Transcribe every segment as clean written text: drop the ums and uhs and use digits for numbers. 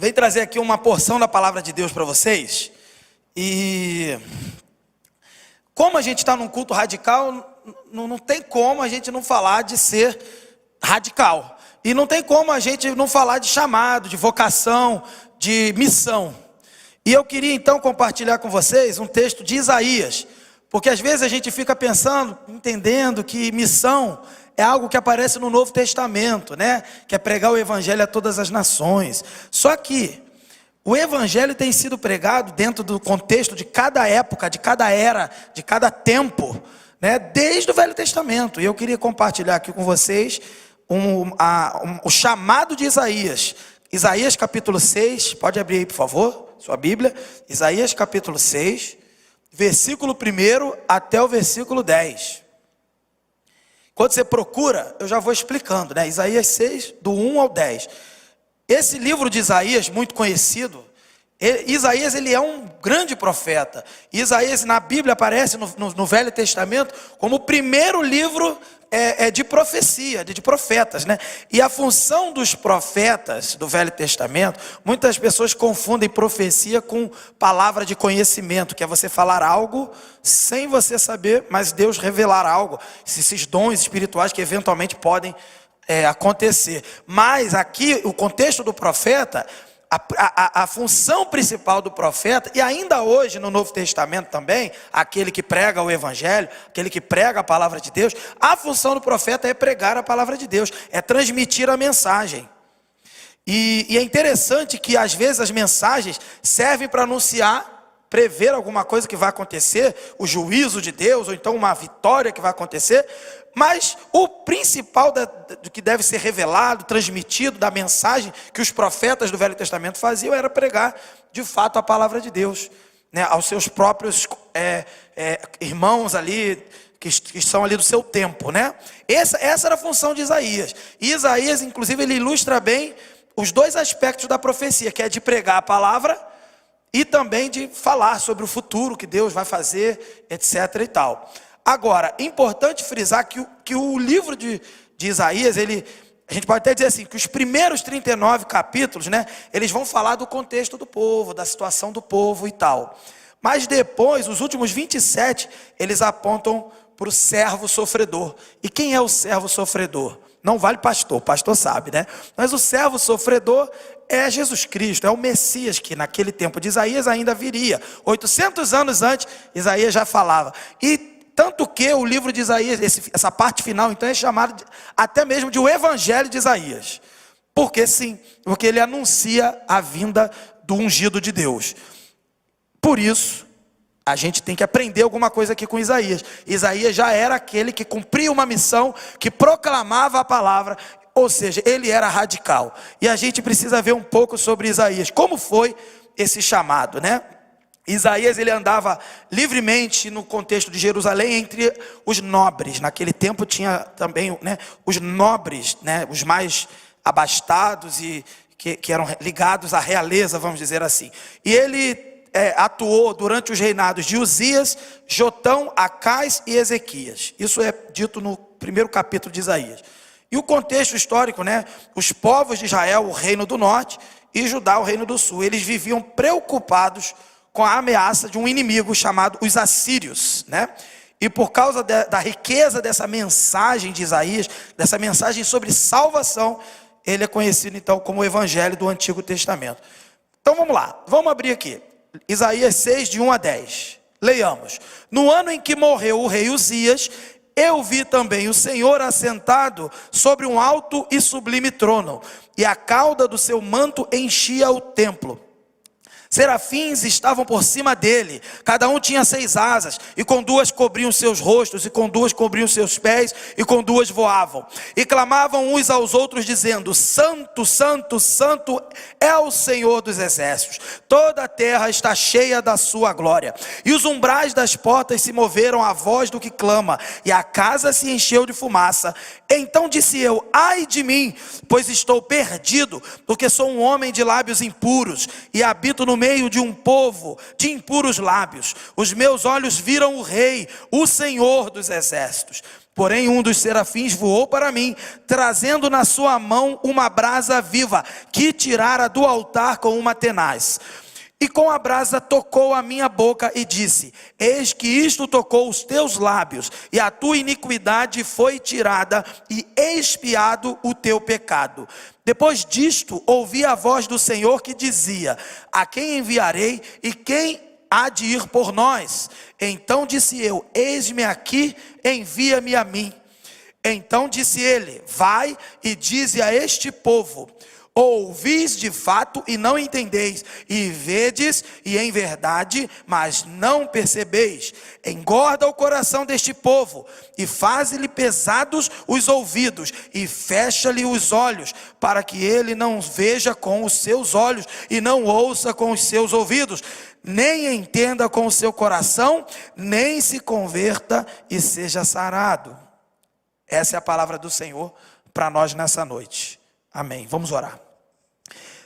Vem trazer aqui uma porção da palavra de Deus para vocês. E como a gente está num culto radical, não tem como a gente não falar de ser radical. E não tem como a gente não falar de chamado, de vocação, de missão. E eu queria então compartilhar com vocês um texto de Isaías. Porque às vezes a gente fica pensando, entendendo que missão é algo que aparece no Novo Testamento, né? Que é pregar o evangelho a todas as nações. Só que o evangelho tem sido pregado dentro do contexto de cada época, de cada era, de cada tempo, né? Desde o Velho Testamento. E eu queria compartilhar aqui com vocês o chamado de Isaías. Isaías capítulo 6, pode abrir aí por favor, sua Bíblia. Isaías capítulo 6, versículo 1 até o versículo 10. Quando você procura, eu já vou explicando, né? Isaías 6, do 1 ao 10. Esse livro de Isaías, muito conhecido, Isaías ele é um grande profeta. Isaías na Bíblia aparece no Velho Testamento como o primeiro livro de profecia, de profetas, né? E a função dos profetas do Velho Testamento, muitas pessoas confundem profecia com palavra de conhecimento, que é você falar algo sem você saber, mas Deus revelar algo, esses dons espirituais que eventualmente podem acontecer. Mas aqui o contexto do profeta, a função principal do profeta, e ainda hoje no Novo Testamento também, aquele que prega o evangelho, aquele que prega a palavra de Deus, a função do profeta é pregar a palavra de Deus, é transmitir a mensagem. E é interessante que às vezes as mensagens servem para anunciar, prever alguma coisa que vai acontecer, o juízo de Deus, ou então uma vitória que vai acontecer, mas o principal do que deve ser revelado, transmitido, da mensagem que os profetas do Velho Testamento faziam, era pregar de fato a palavra de Deus, né, aos seus próprios irmãos ali, que são ali do seu tempo, né? Essa era a função de Isaías. E Isaías, inclusive, ele ilustra bem os dois aspectos da profecia, que é de pregar a palavra e também de falar sobre o futuro que Deus vai fazer, etc. e tal. Agora, importante frisar que o livro de Isaías, a gente pode até dizer assim, que os primeiros 39 capítulos, né, eles vão falar do contexto do povo, da situação do povo e tal. Mas depois, os últimos 27, eles apontam para o servo sofredor. E quem é o servo sofredor? Não vale pastor, pastor sabe, né? Mas o servo sofredor é Jesus Cristo, é o Messias que naquele tempo de Isaías ainda viria. 800 anos antes, Isaías já falava. E tanto que o livro de Isaías, essa parte final, então é chamado até mesmo de o Evangelho de Isaías. Porque sim, porque ele anuncia a vinda do ungido de Deus. Por isso, a gente tem que aprender alguma coisa aqui com Isaías. Isaías já era aquele que cumpria uma missão, que proclamava a palavra, ou seja, ele era radical. E a gente precisa ver um pouco sobre Isaías. Como foi esse chamado, né? Isaías ele andava livremente no contexto de Jerusalém entre os nobres. Naquele tempo tinha também, né, os nobres, né, os mais abastados e que eram ligados à realeza, vamos dizer assim. E ele atuou durante os reinados de Uzias, Jotão, Acais e Ezequias. Isso é dito no primeiro capítulo de Isaías. E o contexto histórico, né, os povos de Israel, o reino do norte, e Judá, o reino do sul, eles viviam preocupados com a ameaça de um inimigo chamado os assírios, né? E por causa da riqueza dessa mensagem de Isaías, dessa mensagem sobre salvação, ele é conhecido então como o Evangelho do Antigo Testamento. Então vamos lá, vamos abrir aqui. Isaías 6, de 1 a 10. Leiamos. No ano em que morreu o rei Uzias, eu vi também o Senhor assentado sobre um alto e sublime trono, e a cauda do seu manto enchia o templo. Serafins estavam por cima dele, cada um tinha 6 asas, e com 2 cobriam seus rostos, e com 2 cobriam seus pés, e com 2 voavam. E clamavam uns aos outros, dizendo: Santo, Santo, Santo é o Senhor dos exércitos. Toda a terra está cheia da sua glória. E os umbrais das portas se moveram à voz do que clama, e a casa se encheu de fumaça. Então disse eu: ai de mim, pois estou perdido, porque sou um homem de lábios impuros, e habito no meio de um povo de impuros lábios. Os meus olhos viram o Rei, o Senhor dos exércitos. Porém um dos serafins voou para mim, trazendo na sua mão uma brasa viva, que tirara do altar com uma tenaz. E com a brasa tocou a minha boca e disse: eis que isto tocou os teus lábios, e a tua iniquidade foi tirada, e expiado o teu pecado. Depois disto, ouvi a voz do Senhor que dizia: a quem enviarei, e quem há de ir por nós? Então disse eu: eis-me aqui, envia-me a mim. Então disse ele: vai e dize a este povo: ouvis de fato e não entendeis, e vedes e em verdade, mas não percebeis. Engorda o coração deste povo, e faze-lhe pesados os ouvidos, e fecha-lhe os olhos, para que ele não veja com os seus olhos, e não ouça com os seus ouvidos, nem entenda com o seu coração, nem se converta e seja sarado. Essa é a palavra do Senhor para nós nessa noite. Amém. Vamos orar.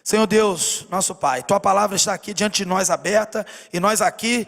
Senhor Deus, nosso Pai, Tua palavra está aqui diante de nós aberta, e nós aqui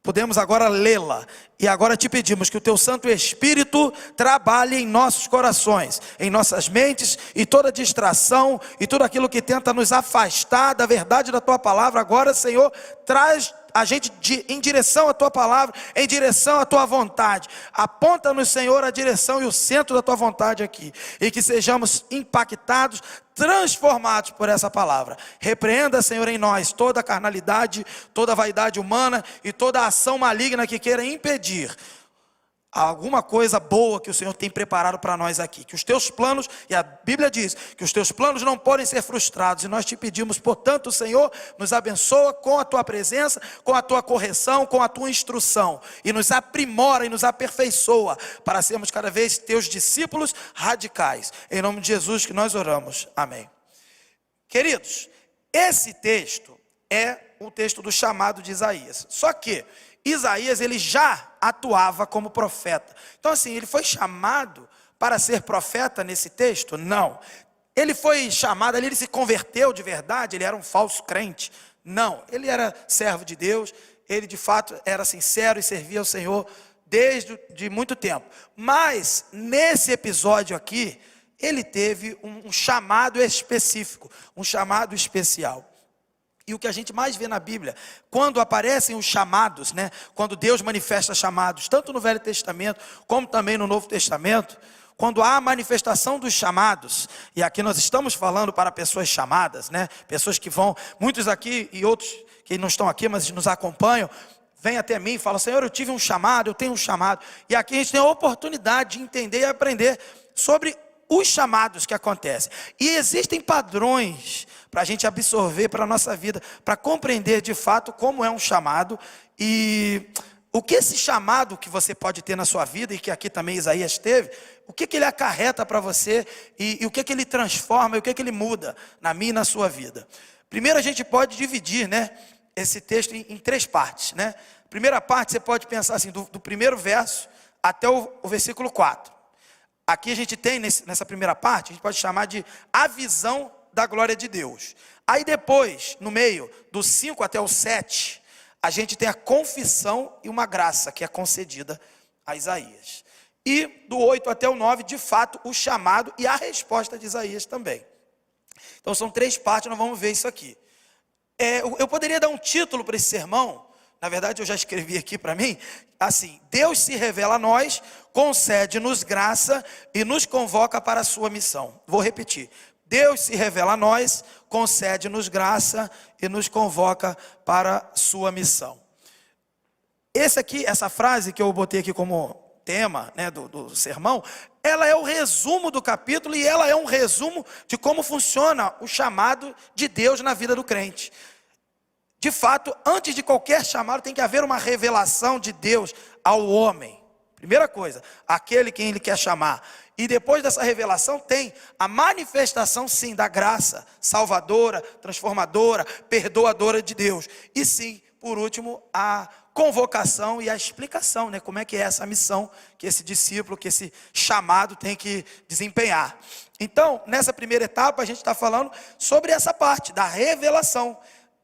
podemos agora lê-la. E agora te pedimos que o Teu Santo Espírito trabalhe em nossos corações, em nossas mentes, e toda distração e tudo aquilo que tenta nos afastar da verdade da Tua palavra. Agora, Senhor, traz a gente em direção à Tua palavra, em direção à Tua vontade. Aponta-nos, Senhor, a direção e o centro da Tua vontade aqui, e que sejamos impactados, transformados por essa palavra. Repreenda, Senhor, em nós toda a carnalidade, toda a vaidade humana e toda a ação maligna que queira impedir alguma coisa boa que o Senhor tem preparado para nós aqui. Que os Teus planos, e a Bíblia diz que os Teus planos não podem ser frustrados, e nós te pedimos, portanto, Senhor, nos abençoa com a Tua presença, com a Tua correção, com a Tua instrução, e nos aprimora e nos aperfeiçoa, para sermos cada vez Teus discípulos radicais. Em nome de Jesus que nós oramos. Amém. Queridos, esse texto é o texto do chamado de Isaías. Só que Isaías, ele já atuava como profeta. Então assim, ele foi chamado para ser profeta nesse texto? Não. Ele foi chamado ali, ele se converteu de verdade, ele era um falso crente? Não. Ele era servo de Deus, ele de fato era sincero e servia ao Senhor desde de muito tempo. Mas nesse episódio aqui, ele teve um chamado específico, um chamado especial. E o que a gente mais vê na Bíblia, quando aparecem os chamados, né? Quando Deus manifesta chamados, tanto no Velho Testamento, como também no Novo Testamento, quando há a manifestação dos chamados, e aqui nós estamos falando para pessoas chamadas, né? Pessoas que vão, muitos aqui e outros que não estão aqui, mas nos acompanham, vêm até mim e falam: Senhor, eu tive um chamado, eu tenho um chamado. E aqui a gente tem a oportunidade de entender e aprender sobre os chamados que acontecem. E existem padrões para a gente absorver para a nossa vida, para compreender de fato como é um chamado, e o que esse chamado que você pode ter na sua vida, e que aqui também Isaías teve, o que ele acarreta para você, e o que ele transforma, e o que ele muda na minha e na sua vida. Primeiro a gente pode dividir, né, esse texto em três partes, né? Primeira parte você pode pensar assim, do primeiro verso até o versículo 4. Aqui a gente tem, nessa primeira parte, a gente pode chamar de a visão da glória de Deus. Aí depois, no meio, do 5 até o 7, a gente tem a confissão e uma graça que é concedida a Isaías. E do 8 até o 9, de fato, o chamado e a resposta de Isaías também. Então são três partes, nós vamos ver isso aqui. Eu poderia dar um título para esse sermão, na verdade eu já escrevi aqui para mim, assim: Deus se revela a nós, concede-nos graça e nos convoca para a sua missão. Vou repetir: Deus se revela a nós, concede-nos graça e nos convoca para a sua missão. Essa frase que eu botei aqui como tema, né, do sermão, ela é o resumo do capítulo, e ela é um resumo de como funciona o chamado de Deus na vida do crente. De fato, antes de qualquer chamado, tem que haver uma revelação de Deus ao homem. Primeira coisa, aquele quem ele quer chamar. E depois dessa revelação tem a manifestação, sim, da graça salvadora, transformadora, perdoadora de Deus. E sim, por último, a convocação e a explicação, né? Como é que é essa missão que esse discípulo, que esse chamado tem que desempenhar. Então, nessa primeira etapa, a gente está falando sobre essa parte da revelação.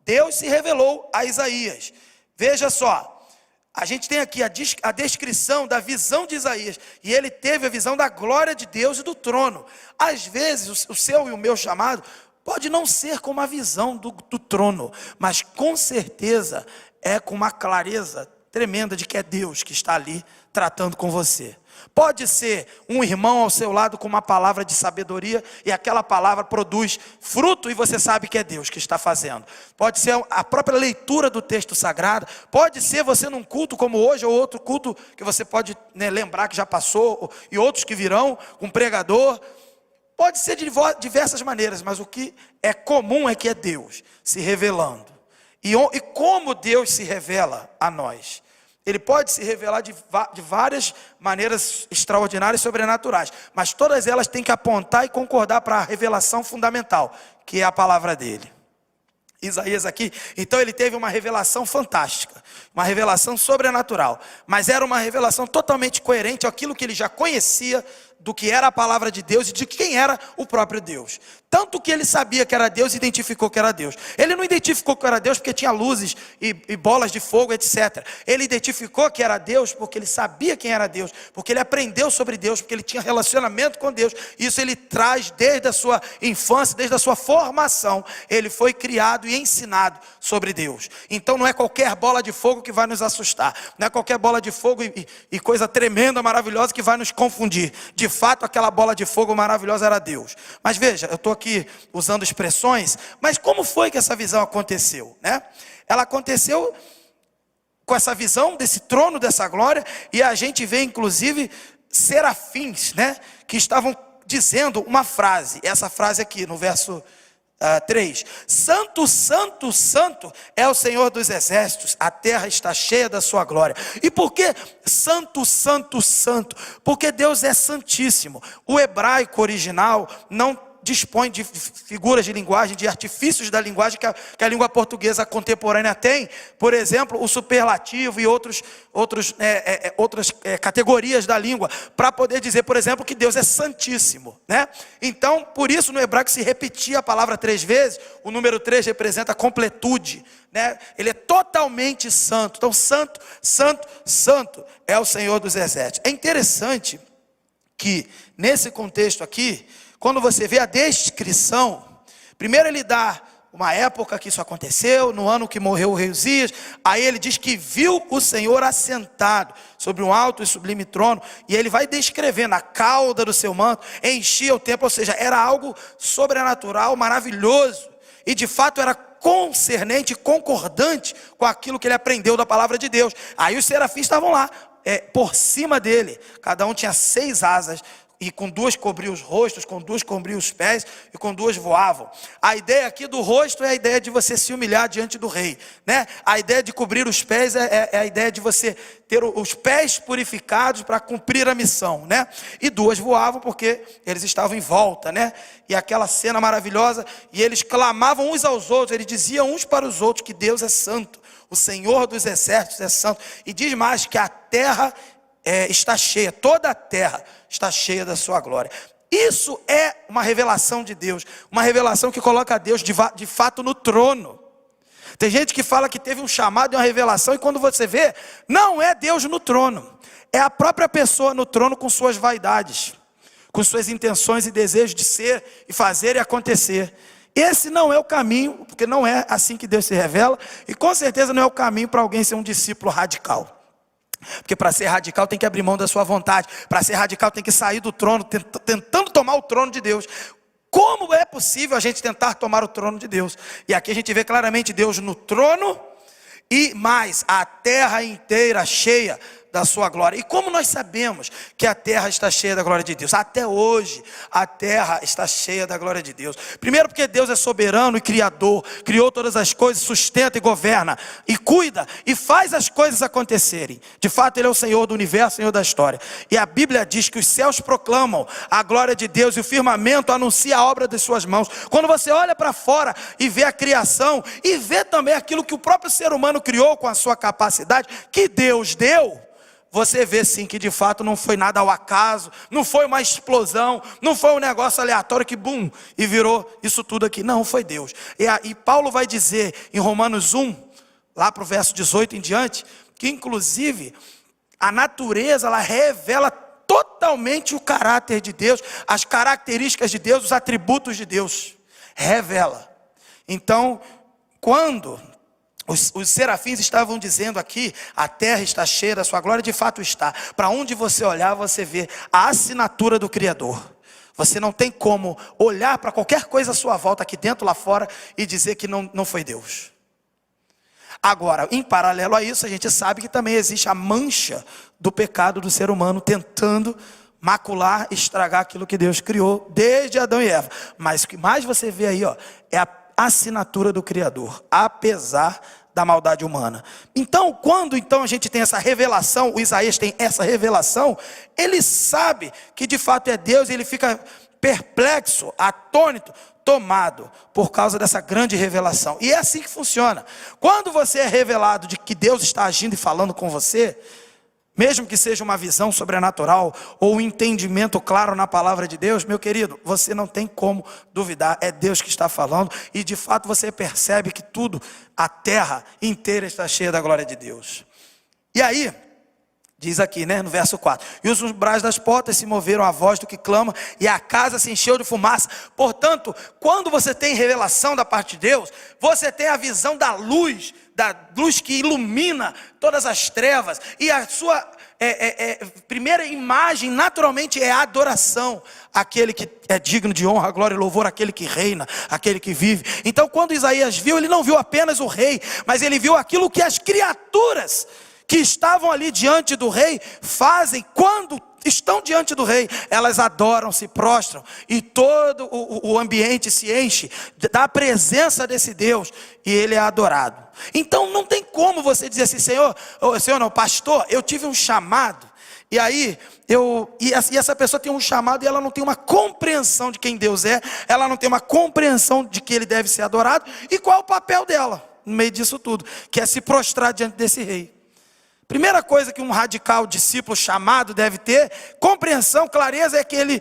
Deus se revelou a Isaías. Veja só. A gente tem aqui a descrição da visão de Isaías. E ele teve a visão da glória de Deus e do trono. Às vezes, o seu e o meu chamado pode não ser como a visão do trono, mas com certeza é com uma clareza tremenda de que é Deus que está ali tratando com você. Pode ser um irmão ao seu lado com uma palavra de sabedoria e aquela palavra produz fruto e você sabe que é Deus que está fazendo. Pode ser a própria leitura do texto sagrado. Pode ser você num culto como hoje ou outro culto que você pode, né, lembrar que já passou e outros que virão, um pregador. Pode ser de diversas maneiras, mas o que é comum é que é Deus se revelando. E como Deus se revela a nós? Ele pode se revelar de várias maneiras extraordinárias e sobrenaturais, mas todas elas têm que apontar e concordar para a revelação fundamental, que é a palavra dele. Isaías aqui, então ele teve uma revelação fantástica, uma revelação sobrenatural, mas era uma revelação totalmente coerente àquilo que ele já conhecia do que era a palavra de Deus e de quem era o próprio Deus. Tanto que ele sabia que era Deus e identificou que era Deus. Ele não identificou que era Deus porque tinha luzes e bolas de fogo, etc. Ele identificou que era Deus porque ele sabia quem era Deus, porque ele aprendeu sobre Deus, porque ele tinha relacionamento com Deus. Isso ele traz desde a sua infância, desde a sua formação. Ele foi criado e ensinado sobre Deus. Então não é qualquer bola de fogo que vai nos assustar. Não é qualquer bola de fogo e coisa tremenda, maravilhosa que vai nos confundir. De fato, aquela bola de fogo maravilhosa era Deus. Mas veja, eu estou aqui usando expressões, mas como foi que essa visão aconteceu, né? Ela aconteceu com essa visão desse trono, dessa glória, e a gente vê inclusive serafins, né? Que estavam dizendo uma frase, essa frase aqui no verso 3, Santo, Santo, Santo é o Senhor dos exércitos, a terra está cheia da sua glória. E por que Santo, Santo, Santo? Porque Deus é santíssimo. O hebraico original não dispõe de figuras de linguagem, de artifícios da linguagem que a língua portuguesa contemporânea tem. Por exemplo, o superlativo e outras categorias da língua, para poder dizer, por exemplo, que Deus é santíssimo, né? Então, por isso no hebraico se repetia a palavra 3 vezes. O número 3 representa a completude, né? Ele é totalmente santo. Então, santo, santo, santo é o Senhor dos exércitos. É interessante que nesse contexto aqui, quando você vê a descrição, primeiro ele dá uma época que isso aconteceu, no ano que morreu o rei Uzias. Aí ele diz que viu o Senhor assentado sobre um alto e sublime trono, e ele vai descrevendo a cauda do seu manto, enchia o templo, ou seja, era algo sobrenatural, maravilhoso, e de fato era concernente, concordante com aquilo que ele aprendeu da palavra de Deus. Aí os serafins estavam lá, por cima dele, cada um tinha 6 asas, e com 2 cobriam os rostos, com 2 cobriam os pés, e com 2 voavam. A ideia aqui do rosto é a ideia de você se humilhar diante do rei, né? A ideia de cobrir os pés é a ideia de você ter os pés purificados para cumprir a missão, né? E 2 voavam porque eles estavam em volta, né? E aquela cena maravilhosa, e eles clamavam uns aos outros, eles diziam uns para os outros que Deus é santo, o Senhor dos exércitos é santo. E diz mais que a terra está cheia, toda a terra está cheia da sua glória. Isso é uma revelação de Deus, uma revelação que coloca Deus de fato no trono. Tem gente que fala que teve um chamado e uma revelação, e quando você vê, não é Deus no trono, é a própria pessoa no trono com suas vaidades, com suas intenções e desejos de ser e fazer e acontecer. Esse não é o caminho, porque não é assim que Deus se revela, e com certeza não é o caminho para alguém ser um discípulo radical. Porque para ser radical tem que abrir mão da sua vontade. Para ser radical tem que sair do trono, tentando tomar o trono de Deus. Como é possível a gente tentar tomar o trono de Deus? E aqui a gente vê claramente Deus no trono e mais, a terra inteira cheia da sua glória. E como nós sabemos que a terra está cheia da glória de Deus? Até hoje a terra está cheia da glória de Deus. Primeiro porque Deus é soberano e criador, criou todas as coisas, sustenta e governa, e cuida, e faz as coisas acontecerem. De fato Ele é o Senhor do universo, Senhor da história. E a Bíblia diz que os céus proclamam a glória de Deus, e o firmamento anuncia a obra de suas mãos. Quando você olha para fora e vê a criação, e vê também aquilo que o próprio ser humano criou com a sua capacidade, que Deus deu, você vê sim que de fato não foi nada ao acaso, não foi uma explosão, não foi um negócio aleatório que bum, e virou isso tudo aqui. Não, foi Deus. E Paulo vai dizer em Romanos 1, lá para o verso 18 em diante, que inclusive a natureza, ela revela totalmente o caráter de Deus, as características de Deus, os atributos de Deus. Revela. Então, quando os serafins estavam dizendo aqui, a terra está cheia da sua glória, de fato está. Para onde você olhar, você vê a assinatura do Criador. Você não tem como olhar para qualquer coisa à sua volta, aqui dentro, lá fora, e dizer que não foi Deus. Agora, em paralelo a isso, a gente sabe que também existe a mancha do pecado do ser humano, tentando macular, estragar aquilo que Deus criou, desde Adão e Eva. Mas o que mais você vê aí, é a assinatura do Criador, apesar da maldade humana. Então, quando a gente tem essa revelação, o Isaías tem essa revelação, ele sabe que de fato é Deus, e ele fica perplexo, atônito, tomado por causa dessa grande revelação. E é assim que funciona. Quando você é revelado de que Deus está agindo e falando com você, mesmo que seja uma visão sobrenatural ou um entendimento claro na palavra de Deus, meu querido, você não tem como duvidar, é Deus que está falando, e de fato você percebe que tudo, a terra inteira está cheia da glória de Deus. E aí, diz aqui, no verso 4, e os umbrais das portas se moveram à voz do que clama, e a casa se encheu de fumaça. Portanto, quando você tem revelação da parte de Deus, você tem a visão da luz que ilumina todas as trevas, e a sua primeira imagem naturalmente é a adoração, aquele que é digno de honra, glória e louvor, aquele que reina, aquele que vive. Então quando Isaías viu, ele não viu apenas o rei, mas ele viu aquilo que as criaturas que estavam ali diante do rei fazem quando estão diante do rei. Elas adoram, se prostram, e todo o ambiente se enche da presença desse Deus, e ele é adorado. Então não tem como você dizer assim, Senhor não, pastor, eu tive um chamado, e aí essa pessoa tem um chamado e ela não tem uma compreensão de quem Deus é, ela não tem uma compreensão de que ele deve ser adorado, e qual é o papel dela no meio disso tudo, que é se prostrar diante desse rei. Primeira coisa que um radical discípulo chamado deve ter, compreensão, clareza, é que ele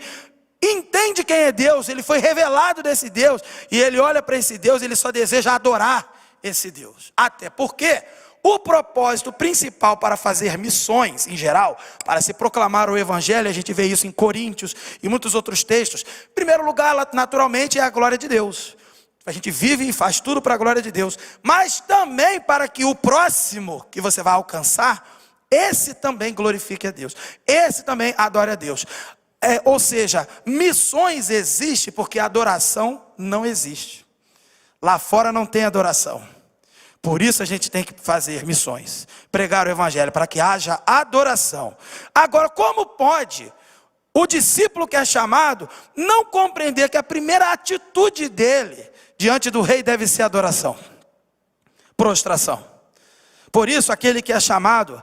entende quem é Deus, ele foi revelado desse Deus, e ele olha para esse Deus, ele só deseja adorar esse Deus. Até porque o propósito principal para fazer missões em geral, para se proclamar o evangelho, a gente vê isso em Coríntios e muitos outros textos, em primeiro lugar, naturalmente, é a glória de Deus. A gente vive e faz tudo para a glória de Deus, mas também para que o próximo que você vai alcançar, esse também glorifique a Deus, esse também adore a Deus. Ou seja, missões existem porque adoração não existe. Lá fora não tem adoração. Por isso a gente tem que fazer missões, pregar o evangelho, para que haja adoração. Agora, como pode o discípulo que é chamado não compreender que a primeira atitude dele diante do rei deve ser adoração, prostração? Por isso, aquele que é chamado,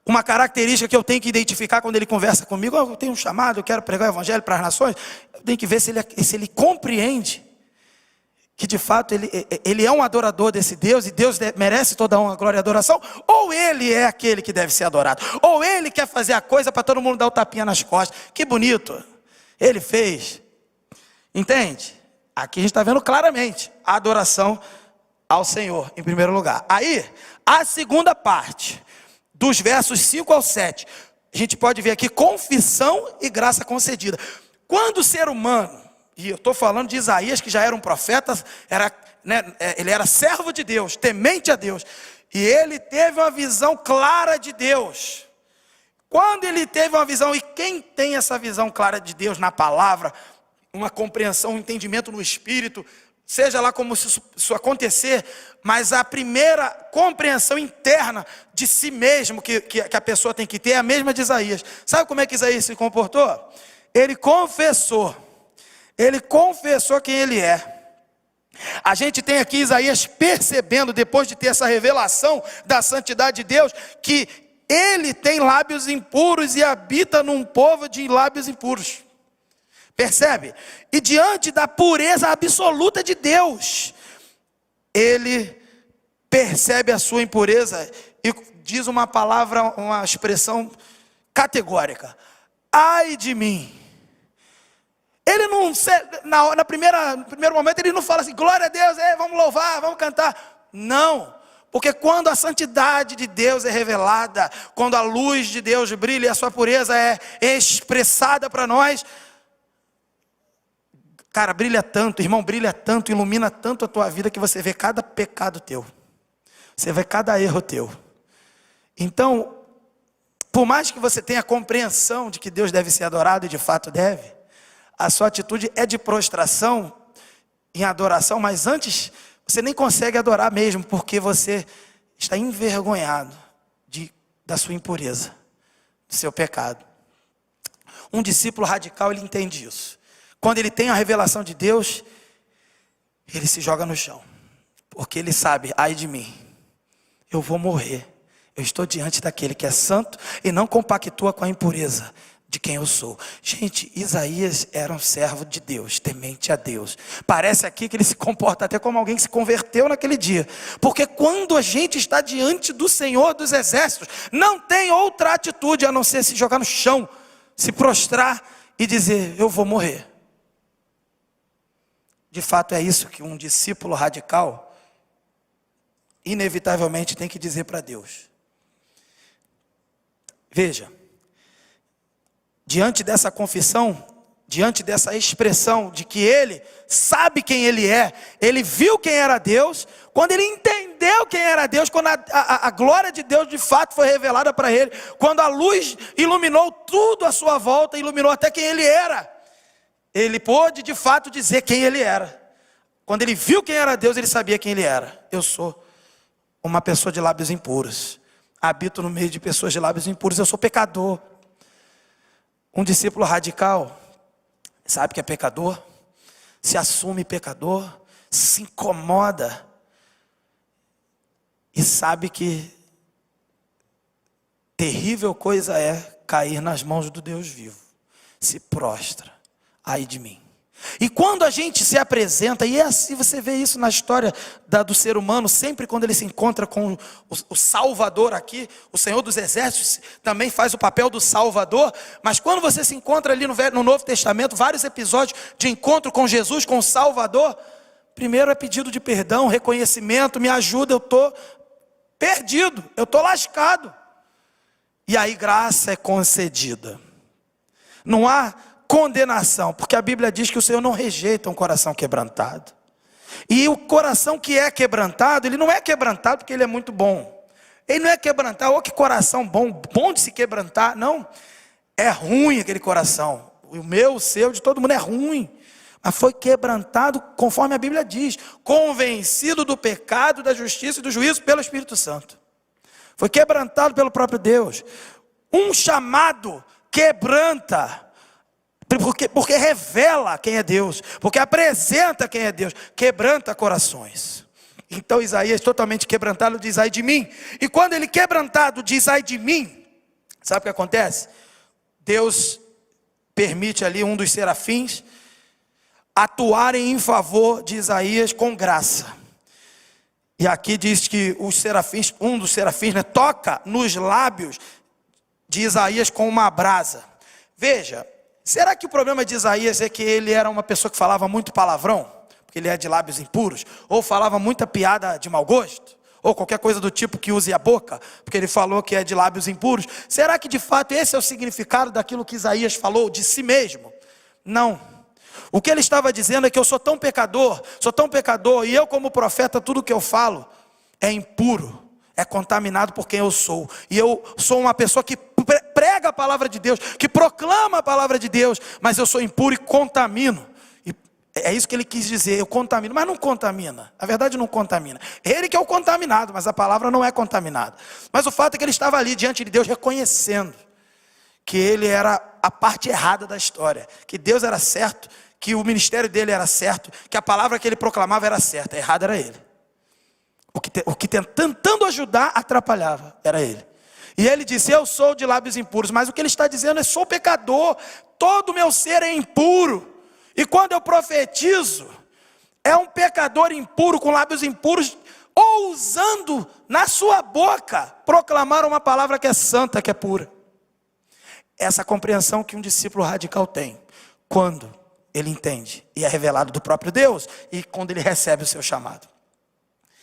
uma característica que eu tenho que identificar quando ele conversa comigo, eu tenho um chamado, eu quero pregar o evangelho para as nações, eu tenho que ver se ele compreende que de fato ele é um adorador desse Deus, e Deus merece toda a honra, glória e adoração, ou ele é aquele que deve ser adorado, ou ele quer fazer a coisa para todo mundo dar o tapinha nas costas. Que bonito, ele fez, entende? Aqui a gente está vendo claramente a adoração ao Senhor em primeiro lugar. Aí, a segunda parte, dos versos 5 ao 7, a gente pode ver aqui confissão e graça concedida. Quando o ser humano, e eu estou falando de Isaías, que já era um profeta, ele era servo de Deus, temente a Deus, e ele teve uma visão clara de Deus. Quando ele teve uma visão, e quem tem essa visão clara de Deus na palavra, uma compreensão, um entendimento no Espírito, seja lá como isso acontecer, mas a primeira compreensão interna de si mesmo que a pessoa tem que ter é a mesma de Isaías. Sabe como é que Isaías se comportou? Ele confessou quem ele é. A gente tem aqui Isaías percebendo, depois de ter essa revelação da santidade de Deus, que ele tem lábios impuros e habita num povo de lábios impuros. Percebe? E diante da pureza absoluta de Deus, ele percebe a sua impureza e diz uma palavra, uma expressão categórica: ai de mim. Ele não, no primeiro momento, ele não fala assim, glória a Deus, vamos louvar, vamos cantar. Não, porque quando a santidade de Deus é revelada, quando a luz de Deus brilha e a sua pureza é expressada para nós, cara, brilha tanto, irmão, brilha tanto, ilumina tanto a tua vida, que você vê cada pecado teu, você vê cada erro teu. Então, por mais que você tenha compreensão de que Deus deve ser adorado, e de fato deve, a sua atitude é de prostração em adoração, mas antes você nem consegue adorar mesmo, porque você está envergonhado da sua impureza, do seu pecado. Um discípulo radical, ele entende isso. Quando ele tem a revelação de Deus, ele se joga no chão, porque ele sabe, ai de mim, eu vou morrer. Eu estou diante daquele que é santo e não compactua com a impureza de quem eu sou. Gente, Isaías era um servo de Deus, temente a Deus. Parece aqui que ele se comporta até como alguém que se converteu naquele dia. Porque quando a gente está diante do Senhor dos Exércitos, não tem outra atitude a não ser se jogar no chão, se prostrar e dizer, eu vou morrer. De fato é isso que um discípulo radical inevitavelmente tem que dizer para Deus. Veja, diante dessa confissão, diante dessa expressão de que ele sabe quem ele é, ele viu quem era Deus, quando ele entendeu quem era Deus, quando a glória de Deus de fato foi revelada para ele, quando a luz iluminou tudo à sua volta, iluminou até quem ele era, ele pôde de fato dizer quem ele era. Quando ele viu quem era Deus, ele sabia quem ele era. Eu sou uma pessoa de lábios impuros, habito no meio de pessoas de lábios impuros, eu sou pecador. Um discípulo radical sabe que é pecador, se assume pecador, se incomoda e sabe que terrível coisa é cair nas mãos do Deus vivo. Se prostra, ai de mim. E quando a gente se apresenta, e é assim, você vê isso na história do ser humano, sempre quando ele se encontra com o Salvador aqui, o Senhor dos Exércitos também faz o papel do Salvador, mas quando você se encontra ali no Novo Testamento, vários episódios de encontro com Jesus, com o Salvador, primeiro é pedido de perdão, reconhecimento, me ajuda, eu estou perdido, eu estou lascado. E aí graça é concedida. Não há condenação, porque a Bíblia diz que o Senhor não rejeita um coração quebrantado. E o coração que é quebrantado, ele não é quebrantado porque ele é muito bom. Ele não é quebrantado, oh que coração bom de se quebrantar, não. É ruim aquele coração. O meu, o seu, de todo mundo é ruim. Mas foi quebrantado conforme a Bíblia diz, convencido do pecado, da justiça e do juízo pelo Espírito Santo. Foi quebrantado pelo próprio Deus. Um chamado quebranta, porque revela quem é Deus, porque apresenta quem é Deus, quebranta corações. Então Isaías, totalmente quebrantado, diz ai de mim. E quando ele quebrantado diz ai de mim, sabe o que acontece? Deus permite ali um dos serafins atuarem em favor de Isaías com graça. E aqui diz que os serafins, um dos serafins, toca nos lábios de Isaías com uma brasa. Veja, será que o problema de Isaías é que ele era uma pessoa que falava muito palavrão? Porque ele é de lábios impuros? Ou falava muita piada de mau gosto? Ou qualquer coisa do tipo que use a boca? Porque ele falou que é de lábios impuros. Será que de fato esse é o significado daquilo que Isaías falou de si mesmo? Não. O que ele estava dizendo é que eu sou tão pecador, e eu como profeta, tudo que eu falo é impuro, é contaminado por quem eu sou. E eu sou uma pessoa que prega a palavra de Deus, que proclama a palavra de Deus, mas eu sou impuro e contamino. E é isso que ele quis dizer, eu contamino, mas não contamina. Na verdade não contamina. Ele que é o contaminado, mas a palavra não é contaminada. Mas o fato é que ele estava ali diante de Deus reconhecendo que ele era a parte errada da história, que Deus era certo, que o ministério dele era certo, que a palavra que ele proclamava era certa, errado era ele. O que tentando ajudar atrapalhava, era ele. E ele disse, eu sou de lábios impuros, mas o que ele está dizendo é, sou pecador, todo o meu ser é impuro. E quando eu profetizo, É um pecador impuro, com lábios impuros, ousando na sua boca proclamar uma palavra que é santa, que é pura. Essa compreensão que um discípulo radical tem, quando ele entende e é revelado do próprio Deus, e quando ele recebe o seu chamado.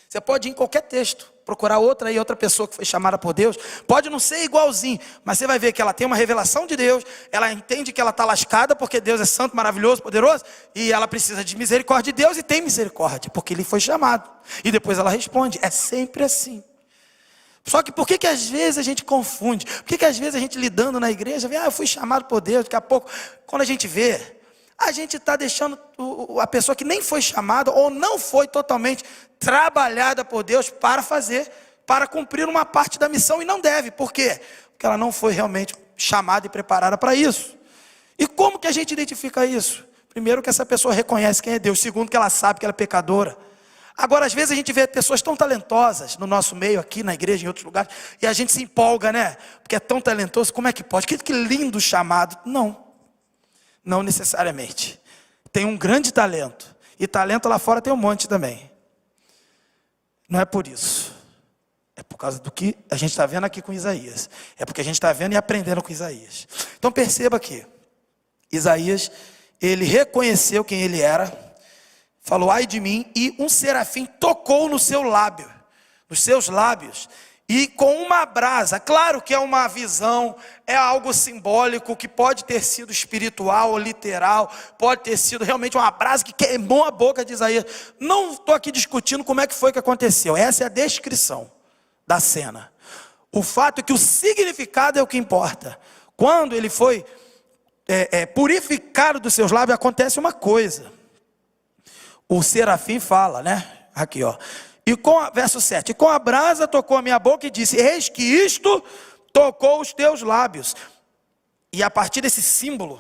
Você pode ir em qualquer texto, procurar outra pessoa que foi chamada por Deus, pode não ser igualzinho, mas você vai ver que ela tem uma revelação de Deus, ela entende que ela está lascada, porque Deus é santo, maravilhoso, poderoso, e ela precisa de misericórdia de Deus, e tem misericórdia, porque ele foi chamado, e depois ela responde, é sempre assim. Só que por que às vezes a gente confunde? Por que às vezes a gente lidando na igreja, vê, eu fui chamado por Deus, daqui a pouco, quando a gente vê, a gente está deixando a pessoa que nem foi chamada, ou não foi totalmente trabalhada por Deus para cumprir uma parte da missão, e não deve. Por quê? Porque ela não foi realmente chamada e preparada para isso. E como que a gente identifica isso? Primeiro, que essa pessoa reconhece quem é Deus. Segundo, que ela sabe que ela é pecadora. Agora, às vezes a gente vê pessoas tão talentosas no nosso meio, aqui na igreja, em outros lugares, e a gente se empolga, né? Porque é tão talentoso, como é que pode? Que lindo chamado. Não necessariamente. Tem um grande talento. E talento lá fora tem um monte também. Não é por isso. É por causa do que a gente está vendo aqui com Isaías. É porque a gente está vendo e aprendendo com Isaías. Então perceba aqui. Isaías, ele reconheceu quem ele era. Falou, ai de mim. E um serafim tocou no seu lábio. Nos seus lábios. E com uma brasa, claro que é uma visão, é algo simbólico, que pode ter sido espiritual ou literal, pode ter sido realmente uma brasa que queimou a boca de Isaías. Não estou aqui discutindo como é que foi que aconteceu, essa é a descrição da cena. O fato é que o significado é o que importa. Quando ele foi purificado dos seus lábios, acontece uma coisa. O serafim fala, né? Aqui, ó. Verso 7, com a brasa tocou a minha boca e disse, eis que isto tocou os teus lábios. E a partir desse símbolo,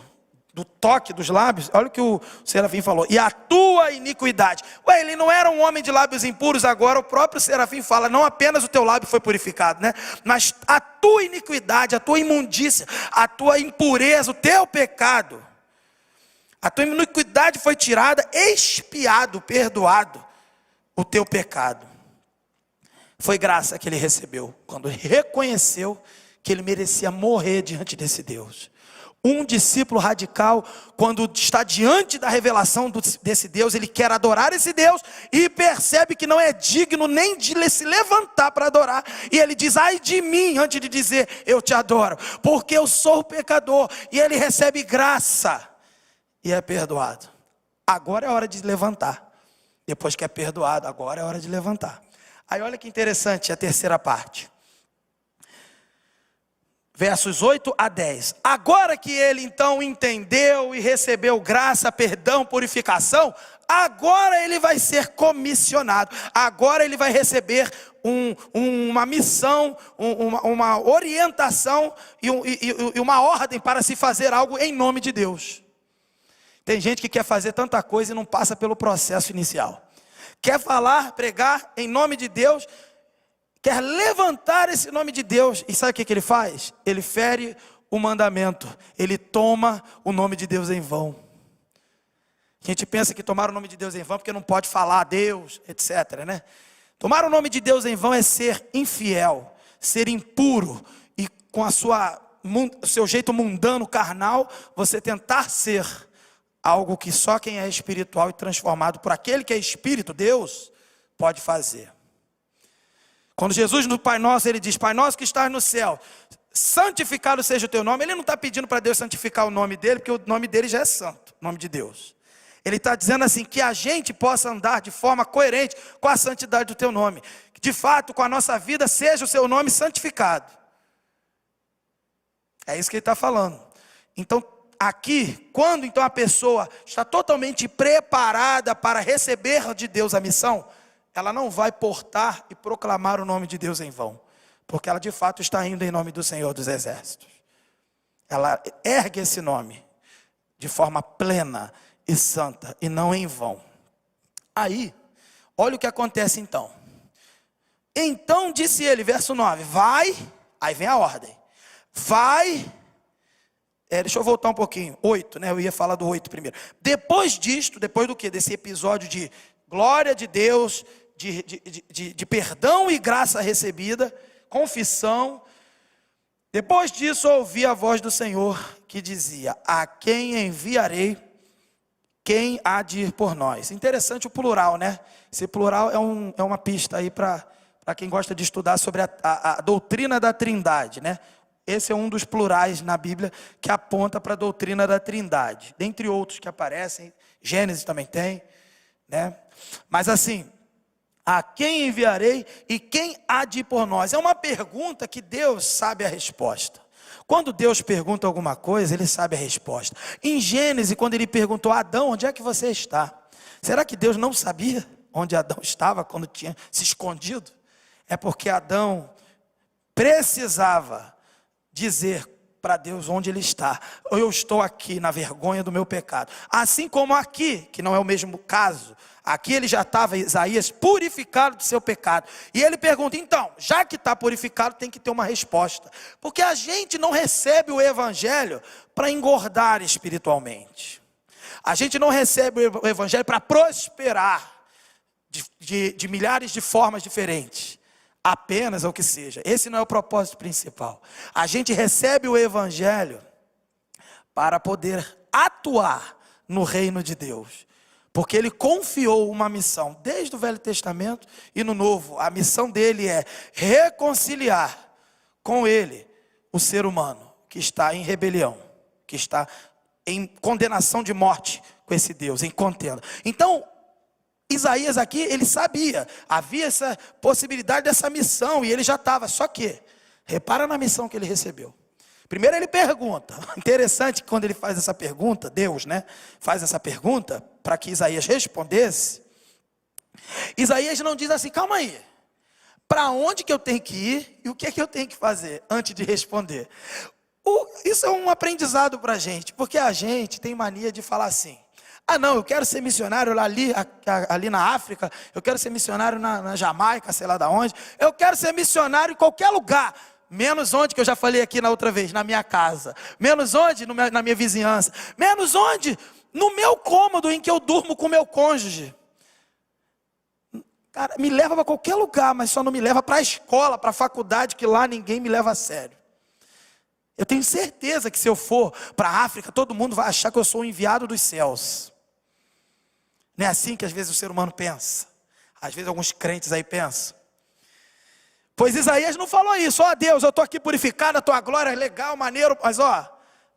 do toque dos lábios, olha o que o serafim falou, e a tua iniquidade. Ele não era um homem de lábios impuros, agora o próprio serafim fala, não apenas o teu lábio foi purificado, né? Mas a tua iniquidade, a tua imundícia, a tua impureza, o teu pecado, a tua iniquidade foi tirada, expiado, perdoado. O teu pecado. Foi graça que ele recebeu, quando reconheceu que ele merecia morrer diante desse Deus. Um discípulo radical, quando está diante da revelação desse Deus, ele quer adorar esse Deus, e percebe que não é digno nem de se levantar para adorar, e ele diz, ai de mim, antes de dizer, eu te adoro, porque eu sou pecador, e ele recebe graça, e é perdoado. Agora é hora de levantar. Depois que é perdoado, agora é hora de levantar. Aí olha que interessante a terceira parte. Versos 8 a 10. Agora que ele então entendeu e recebeu graça, perdão, purificação, agora ele vai ser comissionado. Agora ele vai receber uma missão, uma orientação e uma ordem para se fazer algo em nome de Deus. Tem gente que quer fazer tanta coisa e não passa pelo processo inicial. Quer falar, pregar em nome de Deus, quer levantar esse nome de Deus. E sabe o que ele faz? Ele fere o mandamento. Ele toma o nome de Deus em vão. A gente pensa que tomar o nome de Deus em vão porque não pode falar a Deus, etc, né? Tomar o nome de Deus em vão é ser infiel, ser impuro. E com o seu jeito mundano, carnal, você tentar ser algo que só quem é espiritual e transformado por aquele que é espírito, Deus, pode fazer. Quando Jesus no Pai Nosso, ele diz, Pai Nosso que estás no céu, santificado seja o teu nome. Ele não está pedindo para Deus santificar o nome dele, porque o nome dele já é santo, o nome de Deus. Ele está dizendo assim, que a gente possa andar de forma coerente com a santidade do teu nome. Que de fato, com a nossa vida, seja o seu nome santificado. É isso que ele está falando. Então, aqui, quando então a pessoa está totalmente preparada para receber de Deus a missão, ela não vai portar e proclamar o nome de Deus em vão, porque ela de fato está indo em nome do Senhor dos Exércitos. Ela ergue esse nome de forma plena e santa, e não em vão. Aí, olha o que acontece então. Então disse ele, verso 9, vai, aí vem a ordem, vai Deixa eu voltar um pouquinho, 8, né? Eu ia falar do 8 primeiro. Depois disto, depois do quê? Desse episódio de glória de Deus, de perdão e graça recebida, confissão. Depois disso, ouvi a voz do Senhor que dizia: a quem enviarei? Quem há de ir por nós? Interessante o plural, né? Esse plural é uma pista aí para quem gosta de estudar sobre a doutrina da Trindade, né? Esse é um dos plurais na Bíblia que aponta para a doutrina da Trindade. Dentre outros que aparecem, Gênesis também tem, né? Mas assim, a quem enviarei e quem há de ir por nós? É uma pergunta que Deus sabe a resposta. Quando Deus pergunta alguma coisa, Ele sabe a resposta. Em Gênesis, quando Ele perguntou a Adão, onde é que você está? Será que Deus não sabia onde Adão estava quando tinha se escondido? É porque Adão precisava dizer para Deus onde ele está. Eu estou aqui na vergonha do meu pecado. Assim como aqui, que não é o mesmo caso, aqui ele já estava, Isaías, purificado do seu pecado. E ele pergunta, então, já que está purificado, tem que ter uma resposta. Porque a gente não recebe o evangelho para engordar espiritualmente. A gente não recebe o evangelho para prosperar de milhares de formas diferentes. Apenas ou que seja, esse não é o propósito principal. A gente recebe o evangelho para poder atuar no reino de Deus, porque Ele confiou uma missão, desde o Velho Testamento e no Novo. A missão dele é reconciliar com Ele o ser humano que está em rebelião, que está em condenação de morte com esse Deus, em contenda. Então, Isaías aqui, ele sabia, havia essa possibilidade dessa missão, e ele já estava, só que, repara na missão que ele recebeu. Primeiro ele pergunta, interessante que quando ele faz essa pergunta, Deus, né, faz essa pergunta, para que Isaías respondesse, Isaías não diz assim, calma aí, para onde que eu tenho que ir, e o que é que eu tenho que fazer, antes de responder. Isso é um aprendizado para a gente, porque a gente tem mania de falar assim, ah não, eu quero ser missionário ali na África, eu quero ser missionário na Jamaica, sei lá de onde, eu quero ser missionário em qualquer lugar, menos onde, que eu já falei aqui na outra vez, na minha casa, menos onde, na minha vizinhança, menos onde, no meu cômodo em que eu durmo com o meu cônjuge. Cara, me leva para qualquer lugar, mas só não me leva para a escola, para a faculdade, que lá ninguém me leva a sério. Eu tenho certeza que se eu for para a África, todo mundo vai achar que eu sou o enviado dos céus. Não é assim que às vezes o ser humano pensa. Às vezes alguns crentes aí pensam. Pois Isaías não falou isso. Ó Deus, eu estou aqui purificado, a tua glória é legal, maneiro. Mas ó,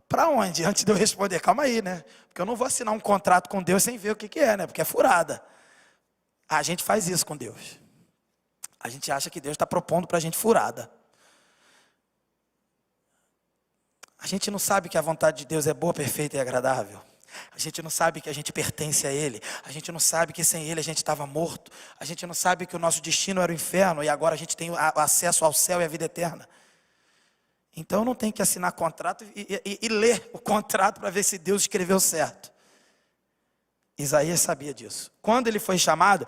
para onde? Antes de eu responder, calma aí, né? Porque eu não vou assinar um contrato com Deus sem ver o que é, né? Porque é furada. A gente faz isso com Deus. A gente acha que Deus está propondo para a gente furada. A gente não sabe que a vontade de Deus é boa, perfeita e agradável. A gente não sabe que a gente pertence a Ele. A gente não sabe que sem Ele a gente estava morto. A gente não sabe que o nosso destino era o inferno e agora a gente tem acesso ao céu e à vida eterna. Então não tem que assinar contrato e ler o contrato para ver se Deus escreveu certo. Isaías sabia disso. Quando ele foi chamado,